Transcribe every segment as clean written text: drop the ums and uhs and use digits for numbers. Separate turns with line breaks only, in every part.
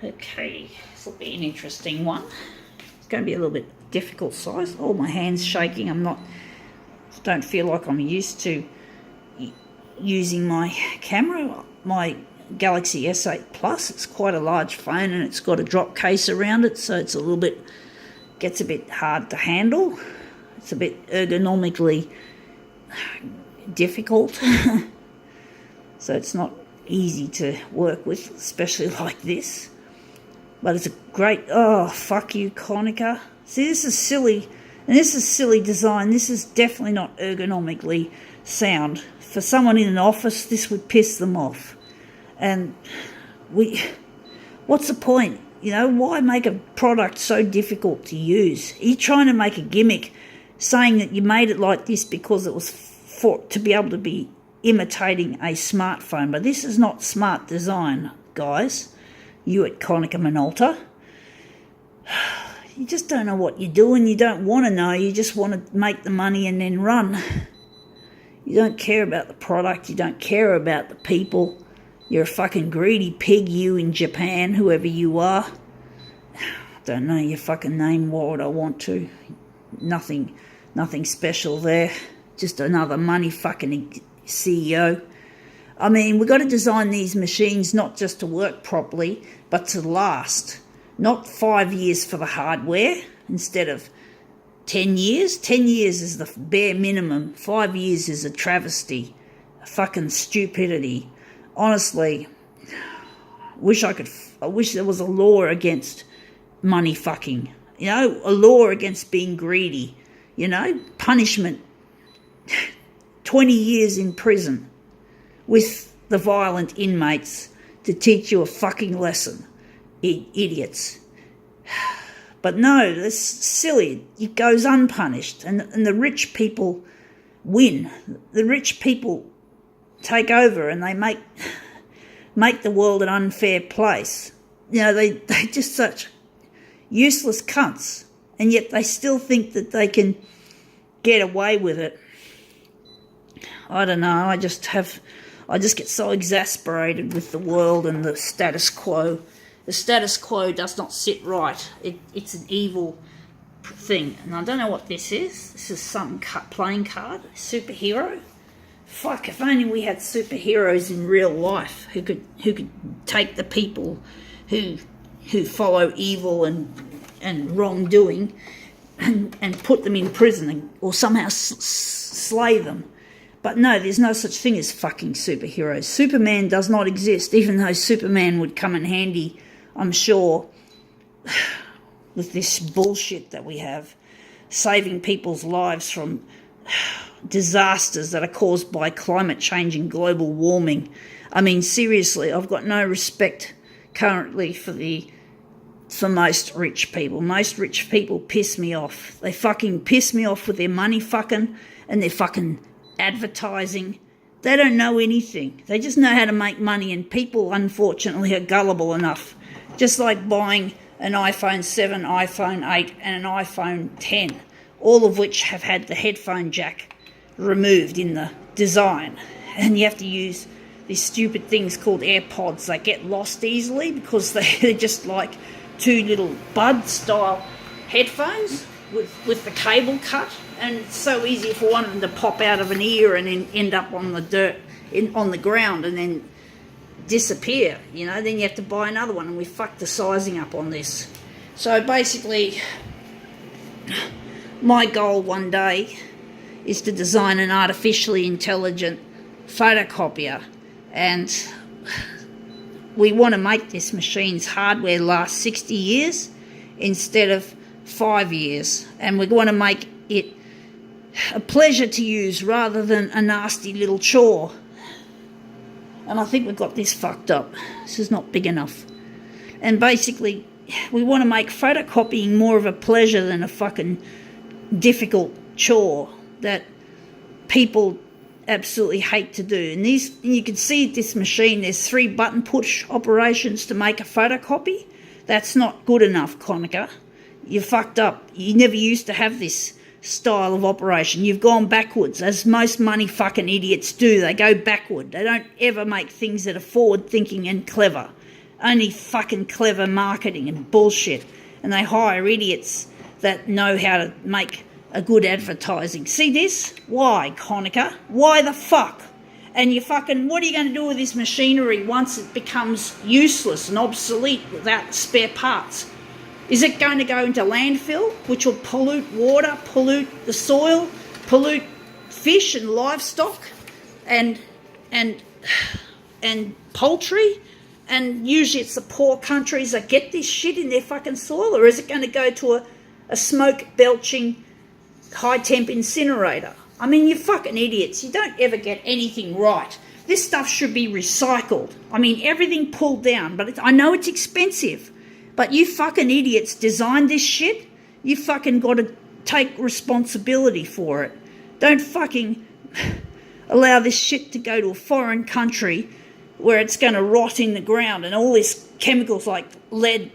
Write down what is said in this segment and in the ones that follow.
Okay, this will be an interesting one. It's going to be a little bit difficult size. Oh, my hand's shaking. Don't feel like I'm used to using my camera. My Galaxy S8 Plus, it's quite a large phone and it's got a drop case around it, so it's gets a bit hard to handle. It's a bit ergonomically difficult. So it's not easy to work with, especially like this. But it's a great, oh, fuck you, Konica. See, this is silly, and this is silly design. This is definitely not ergonomically sound. For someone in an office, this would piss them off. And what's the point? You know, why make a product so difficult to use? Are you trying to make a gimmick saying that you made it like this because it was to be able to be imitating a smartphone? But this is not smart design, guys. You at Konica Minolta. You just don't know what you're doing. You don't want to know. You just want to make the money and then run. You don't care about the product. You don't care about the people. You're a fucking greedy pig, you in Japan, whoever you are. Don't know your fucking name. What would I want to? Nothing special there. Just another money fucking CEO. I mean, we've got to design these machines not just to work properly, but to last. Not 5 years for the hardware instead of 10 years. 10 years is the bare minimum. 5 years is a travesty. A fucking stupidity. Honestly, I wish there was a law against money fucking. You know, a law against being greedy. You know, punishment. 20 years in prison with the violent inmates to teach you a fucking lesson. Idiots. But no, that's silly. It goes unpunished, and the rich people win. The rich people take over, and they make the world an unfair place. You know, they just such useless cunts, and yet they still think that they can get away with it. I don't know. I just get so exasperated with the world and the status quo. The status quo does not sit right. It's an evil thing. And I don't know what this is. This is some playing card. Superhero. Fuck, if only we had superheroes in real life who could take the people who follow evil and wrongdoing and put them in prison or somehow slay them. But no, there's no such thing as fucking superheroes. Superman does not exist, even though Superman would come in handy, I'm sure, with this bullshit that we have, saving people's lives from disasters that are caused by climate change and global warming. I mean, seriously, I've got no respect currently for most rich people. Most rich people piss me off. They fucking piss me off with their money fucking and their fucking advertising. They don't know anything. They just know how to make money, and people, unfortunately, are gullible enough. Just like buying an iPhone 7, iPhone 8, and an iPhone 10, all of which have had the headphone jack removed in the design. And you have to use these stupid things called AirPods. They get lost easily because they're just like two little bud-style headphones with the cable cut. And it's so easy for one of them to pop out of an ear and then end up on the dirt, on the ground, and then disappear. You know, then you have to buy another one, and we fucked the sizing up on this. So basically, my goal one day is to design an artificially intelligent photocopier, and we want to make this machine's hardware last 60 years instead of 5 years, and we want to make it a pleasure to use rather than a nasty little chore. And I think we've got this fucked up. This is not big enough. And basically, we want to make photocopying more of a pleasure than a fucking difficult chore that people absolutely hate to do. And you can see this machine, there's 3 button push operations to make a photocopy. That's not good enough, Konica. You fucked up. You never used to have this style of operation. You've gone backwards, as most money fucking idiots do. They go backward. They don't ever make things that are forward thinking and clever. Only fucking clever marketing and bullshit. And they hire idiots that know how to make a good advertising. See this? Why, Konica? Why the fuck? And what are you going to do with this machinery once it becomes useless and obsolete without spare parts? Is it going to go into landfill, which will pollute water, pollute the soil, pollute fish and livestock and poultry? And usually it's the poor countries that get this shit in their fucking soil. Or is it going to go to a smoke-belching, high-temp incinerator? I mean, you fucking idiots. You don't ever get anything right. This stuff should be recycled. I mean, everything pulled down. But I know it's expensive. But you fucking idiots designed this shit. You fucking got to take responsibility for it. Don't fucking allow this shit to go to a foreign country where it's going to rot in the ground and all these chemicals like lead,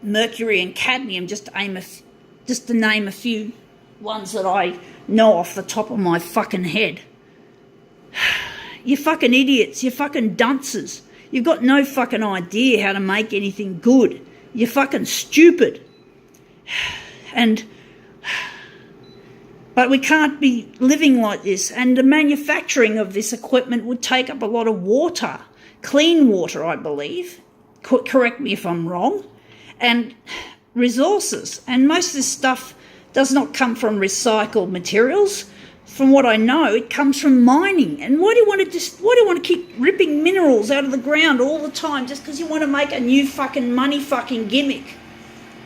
mercury and cadmium, just to name a few ones that I know off the top of my fucking head. You fucking idiots, you fucking dunces. You've got no fucking idea how to make anything good. You're fucking stupid. But we can't be living like this. And the manufacturing of this equipment would take up a lot of water. Clean water, I believe. Correct me if I'm wrong. And resources. And most of this stuff does not come from recycled materials. From what I know, it comes from mining. And why do you want to keep ripping minerals out of the ground all the time just because you want to make a new fucking money fucking gimmick?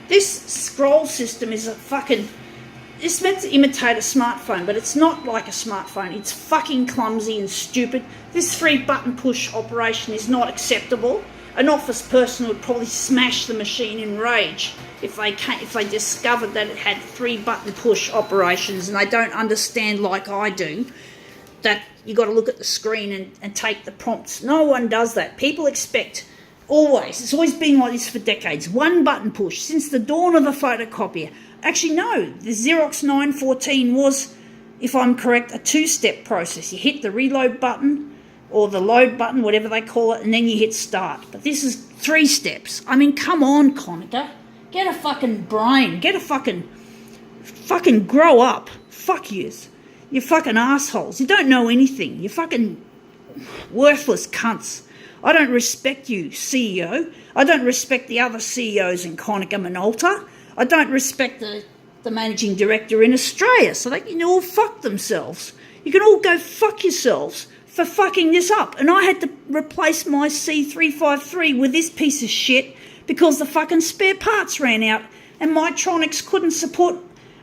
This scroll system is it's meant to imitate a smartphone, but it's not like a smartphone. It's fucking clumsy and stupid. This 3-button push operation is not acceptable. An office person would probably smash the machine in rage if they discovered that it had 3-button push operations, and they don't understand like I do that you got to look at the screen and take the prompts. No one does that. People expect it's always been like this for decades. 1-button push since the dawn of the photocopier. Actually, no, the Xerox 914 was, if I'm correct, a 2-step process. You hit the reload button or the load button, whatever they call it, and then you hit start. But this is 3 steps. I mean, come on, Konica. Get a fucking brain. Get a fucking grow up. Fuck yous. You fucking assholes. You don't know anything. You fucking worthless cunts. I don't respect you, CEO. I don't respect the other CEOs in Konica Minolta. I don't respect the managing director in Australia, so they can all fuck themselves. You can all go fuck yourselves for fucking this up. And I had to replace my C353 with this piece of shit because the fucking spare parts ran out and Mytronics couldn't support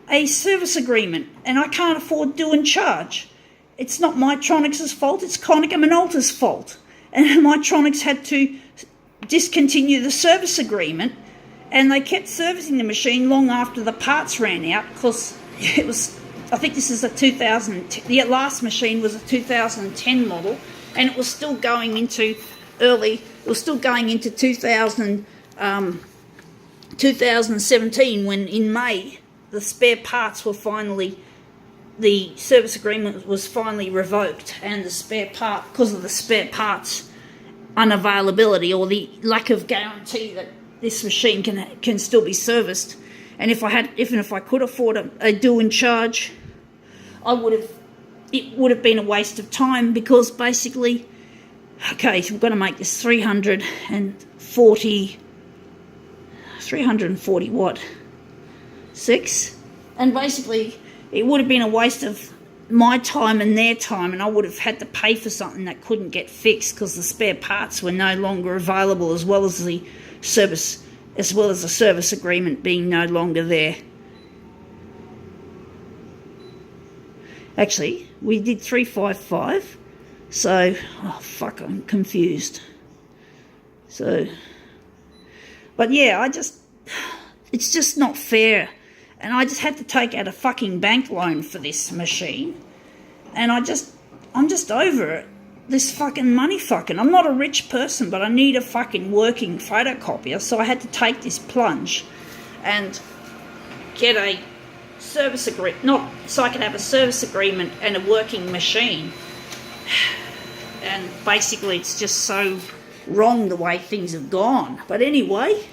a service agreement and I can't afford due and charge. It's not Mytronics' fault, it's Konica Minolta's fault. And Mytronics had to discontinue the service agreement. And they kept servicing the machine long after the parts ran out because it was, I think this is the last machine was a 2010 model and it was still going into 2017 when in May the spare parts were the service agreement was finally revoked and because of the spare parts unavailability or the lack of guarantee that this machine can still be serviced, and if I could afford a due and charge, it would have been a waste of time because basically, okay, so we're going to make this 340 what? 6, and basically it would have been a waste of my time and their time, and I would have had to pay for something that couldn't get fixed because the spare parts were no longer available, as well as the service agreement being no longer there. Actually, we did 355, so I'm confused. So, but yeah, it's just not fair, and I just had to take out a fucking bank loan for this machine, and I'm just over it. This fucking money fucking. I'm not a rich person, but I need a fucking working photocopier, so I had to take this plunge and get a service agreement, so I could have a service agreement and a working machine. And basically it's just so wrong the way things have gone. But anyway,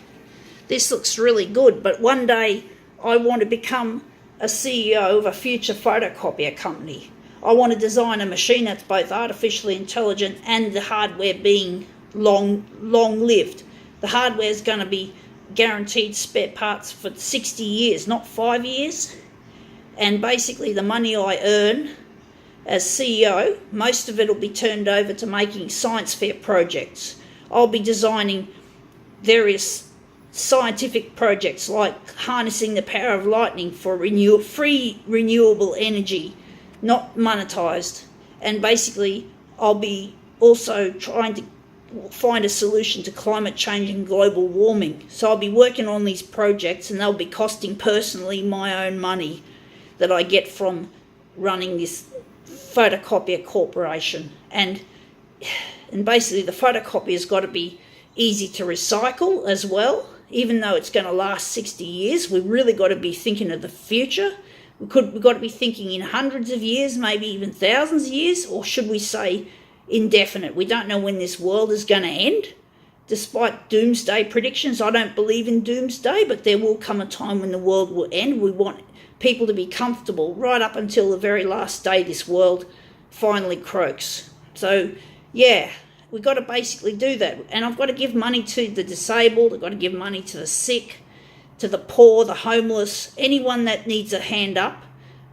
this looks really good. But one day I want to become a CEO of a future photocopier company. I want to design a machine that's both artificially intelligent and the hardware being long-lived. The hardware is going to be guaranteed spare parts for 60 years, not 5 years. And basically the money I earn as CEO, most of it will be turned over to making science fair projects. I'll be designing various scientific projects like harnessing the power of lightning for free renewable energy, not monetized. And basically I'll be also trying to find a solution to climate change and global warming. So I'll be working on these projects, and they'll be costing personally my own money that I get from running this photocopier corporation. And basically the photocopier's got to be easy to recycle as well. Even though it's going to last 60 years, we've really got to be thinking of the future. We've got to be thinking in hundreds of years, maybe even thousands of years, or should we say indefinite? We don't know when this world is going to end. Despite doomsday predictions, I don't believe in doomsday, but there will come a time when the world will end. We want people to be comfortable right up until the very last day this world finally croaks. So, yeah, we've got to basically do that. And I've got to give money to the disabled. I've got to give money to the sick, to the poor, the homeless, anyone that needs a hand up.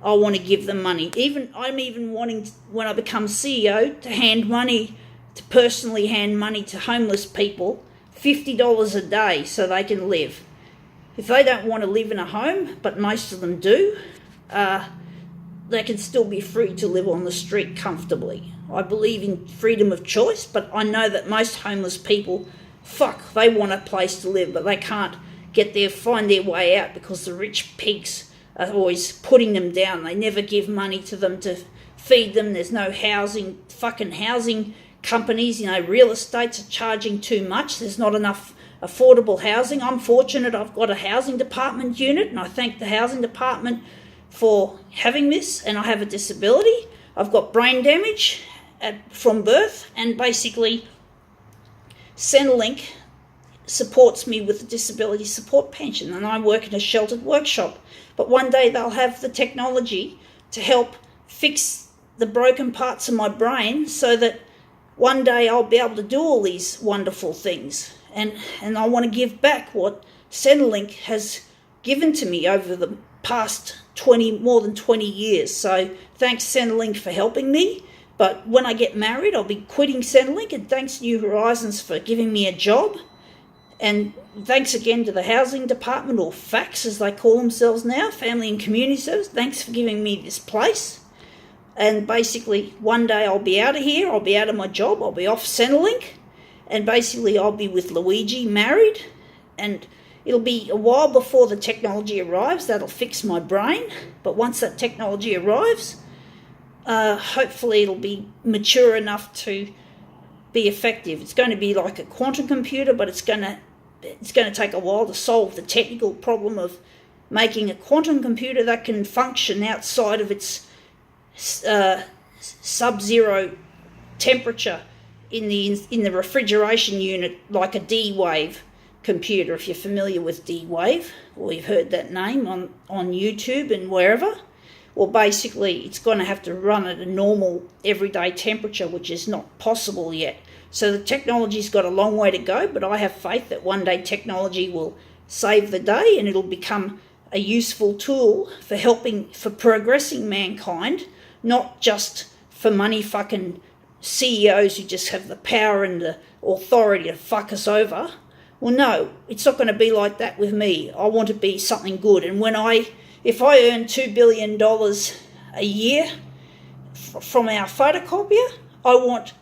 I want to give them money. I'm even wanting, when I become CEO, to personally hand money to homeless people, $50 a day so they can live. If they don't want to live in a home, but most of them do, they can still be free to live on the street comfortably. I believe in freedom of choice, but I know that most homeless people, they want a place to live, but they can't find their way out because the rich pigs are always putting them down. They never give money to them to feed them. There's no housing companies, real estates are charging too much. There's not enough affordable housing. I'm fortunate I've got a housing department unit, and I thank the housing department for having this, and I have a disability. I've got brain damage from birth, and basically Centrelink supports me with a disability support pension, and I work in a sheltered workshop. But one day they'll have the technology to help fix the broken parts of my brain so that one day I'll be able to do all these wonderful things. And I want to give back what Centrelink has given to me over the past more than 20 years. So thanks Centrelink for helping me. But when I get married, I'll be quitting Centrelink, and thanks New Horizons for giving me a job. And thanks again to the housing department, or FACS as they call themselves now, Family and Community Service. Thanks for giving me this place. And basically one day I'll be out of here, I'll be out of my job, I'll be off Centrelink, and basically I'll be with Luigi, married, and it'll be a while before the technology arrives that'll fix my brain. But once that technology arrives, hopefully it'll be mature enough to be effective. It's going to be like a quantum computer, but it's going to take a while to solve the technical problem of making a quantum computer that can function outside of its sub-zero temperature in the refrigeration unit, like a D-Wave computer, if you're familiar with D-Wave, or you've heard that name on YouTube and wherever. Well, basically it's going to have to run at a normal everyday temperature, which is not possible yet. So the technology's got a long way to go, but I have faith that one day technology will save the day, and it'll become a useful tool for progressing mankind, not just for money fucking CEOs who just have the power and the authority to fuck us over. Well, no, it's not going to be like that with me. I want to be something good. And if I earn $2 billion a year from our photocopier, I want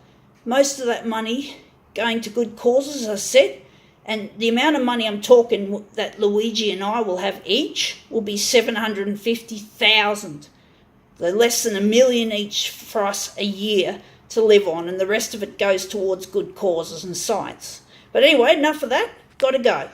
most of that money going to good causes, as I said. And the amount of money I'm talking that Luigi and I will have each will be $750,000. So less than $1 million each for us a year to live on, and the rest of it goes towards good causes and science. But anyway, enough of that. Got to go.